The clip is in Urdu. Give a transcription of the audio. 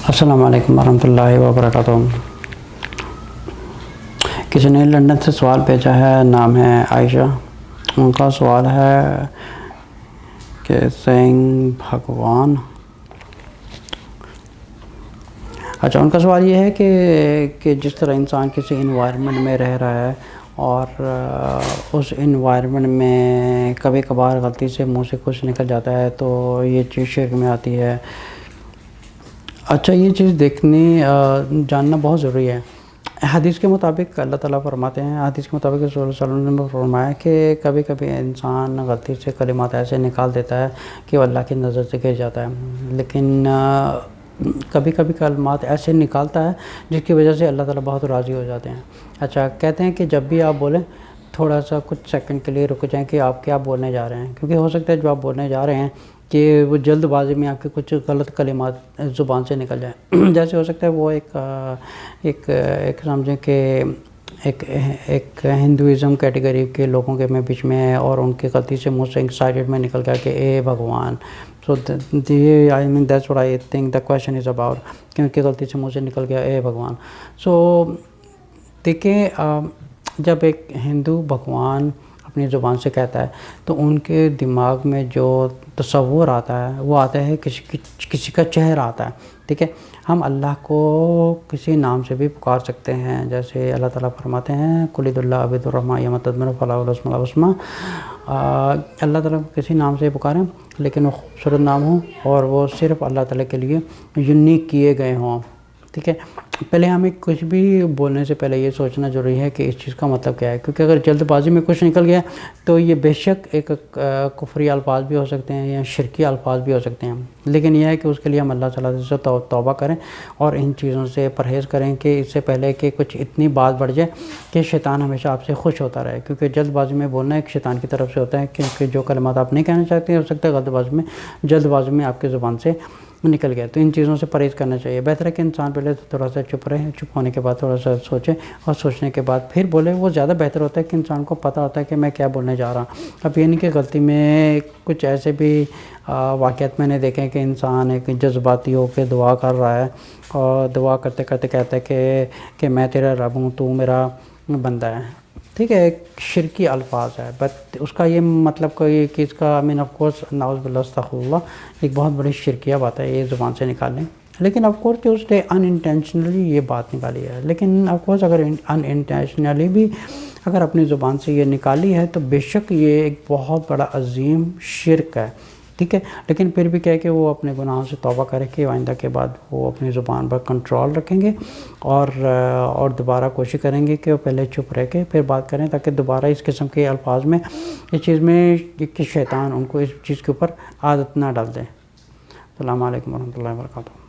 السلام علیکم ورحمۃ اللہ وبرکاتہ۔ کسی نے لندن سے سوال بھیجا ہے، نام ہے عائشہ۔ ان کا سوال ہے کہ سینگ بھگوان، ان کا سوال یہ ہے کہ جس طرح انسان کسی انوائرمنٹ میں رہ رہا ہے اور اس انوائرمنٹ میں کبھی کبھار غلطی سے منہ سے کچھ نکل جاتا ہے تو یہ چیز شرک میں آتی ہے۔ یہ چیز جاننا بہت ضروری ہے۔ حدیث کے مطابق اللہ تعالیٰ فرماتے ہیں، حدیث کے مطابق رسول اللہ صلی اللہ علیہ وسلم نے فرمایا کہ کبھی کبھی انسان غلطی سے کلمات ایسے نکال دیتا ہے کہ وہ اللہ کی نظر سے گر جاتا ہے، لیکن کبھی کبھی کلمات ایسے نکالتا ہے جس کی وجہ سے اللہ تعالیٰ بہت راضی ہو جاتے ہیں۔ کہتے ہیں کہ جب بھی آپ بولیں تھوڑا سا کچھ سیکنڈ کے لیے رک جائیں کہ آپ کیا بولنے جا رہے ہیں، کیونکہ ہو سکتا ہے جو آپ بولنے جا رہے ہیں کہ وہ جلد بازی میں آپ کے کچھ غلط کلمات زبان سے نکل جائیں۔ جیسے ہو سکتا ہے وہ ایک سمجھیں کہ ایک ہندوازم کیٹیگری کے لوگوں کے بیچ میں ہے اور ان کی غلطی سے منہ سے ایکسائٹیڈ میں نکل گیا کہ اے بھگوان۔ that's what I think the question is about، کہ ان کی غلطی سے منہ سے نکل گیا اے بھگوان۔ دیکھیں، جب ایک ہندو بھگوان اپنی زبان سے کہتا ہے تو ان کے دماغ میں جو تصور آتا ہے وہ آتا ہے کسی کا چہرہ آتا ہے، ٹھیک ہے۔ ہم اللہ کو کسی نام سے بھی پکار سکتے ہیں، جیسے اللہ تعالیٰ فرماتے ہیں قل ادعوا اللہ عبد الرحمٰن یمتدمر فلاح الاسم الحسنى۔ اللہ تعالیٰ کو کسی نام سے پکاریں لیکن وہ خوبصورت نام ہوں اور وہ صرف اللہ تعالیٰ کے لیے یونیک کیے گئے ہوں، ٹھیک ہے۔ پہلے ہمیں کچھ بھی بولنے سے پہلے یہ سوچنا ضروری ہے کہ اس چیز کا مطلب کیا ہے، کیونکہ اگر جلد بازی میں کچھ نکل گیا تو یہ بے شک ایک کفری الفاظ بھی ہو سکتے ہیں یا شرکی الفاظ بھی ہو سکتے ہیں، لیکن یہ ہے کہ اس کے لیے ہم اللہ تعالیٰ سے توبہ کریں اور ان چیزوں سے پرہیز کریں کہ اس سے پہلے کہ کچھ اتنی بات بڑھ جائے کہ شیطان ہمیشہ آپ سے خوش ہوتا رہے، کیونکہ جلد بازی میں بولنا ایک شیطان کی طرف سے ہوتا ہے، کیونکہ جو کلمات آپ نہیں کہنا چاہتے ہیں ہو سکتا ہے جلد بازی میں آپ کی زبان سے نکل گیا۔ تو ان چیزوں سے پرہیز کرنا چاہیے۔ بہتر ہے کہ انسان پہلے تھوڑا سا چپ رہے، چپ ہونے کے بعد تھوڑا سا سوچے اور سوچنے کے بعد پھر بولے، وہ زیادہ بہتر ہوتا ہے کہ انسان کو پتہ ہوتا ہے کہ میں کیا بولنے جا رہا ہوں۔ اب یہ نہیں کہ غلطی میں کچھ ایسے بھی واقعات میں نے دیکھے کہ انسان ایک جذباتی ہو کے دعا کر رہا ہے اور دعا کرتے کرتے کہتا ہے کہ میں تیرا رب ہوں، تو میرا بندہ ہے، ٹھیک ہے۔ ایک شرکی الفاظ ہے، بٹ اس کا یہ مطلب کوئی کہ اس کا آف کورس نعوذ باللہ استغفر اللہ ایک بہت بڑی شرکیہ بات ہے یہ زبان سے نکالنے، لیکن آف کورس کہ اس نے ان انٹینشنلی یہ بات نکالی ہے، لیکن آف کورس اگر ان انٹینشنلی بھی اگر اپنی زبان سے یہ نکالی ہے تو بے شک یہ ایک بہت بڑا عظیم شرک ہے، ٹھیک ہے۔ لیکن پھر بھی کہ وہ اپنے گناہوں سے توبہ کرے کہ آئندہ کے بعد وہ اپنی زبان پر کنٹرول رکھیں گے اور دوبارہ کوشش کریں گے کہ وہ پہلے چپ رہ کے پھر بات کریں، تاکہ دوبارہ اس قسم کے الفاظ میں اس چیز میں کہ شیطان ان کو اس چیز کے اوپر عادت نہ ڈال دے۔ السلام علیکم ورحمۃ اللہ وبرکاتہ۔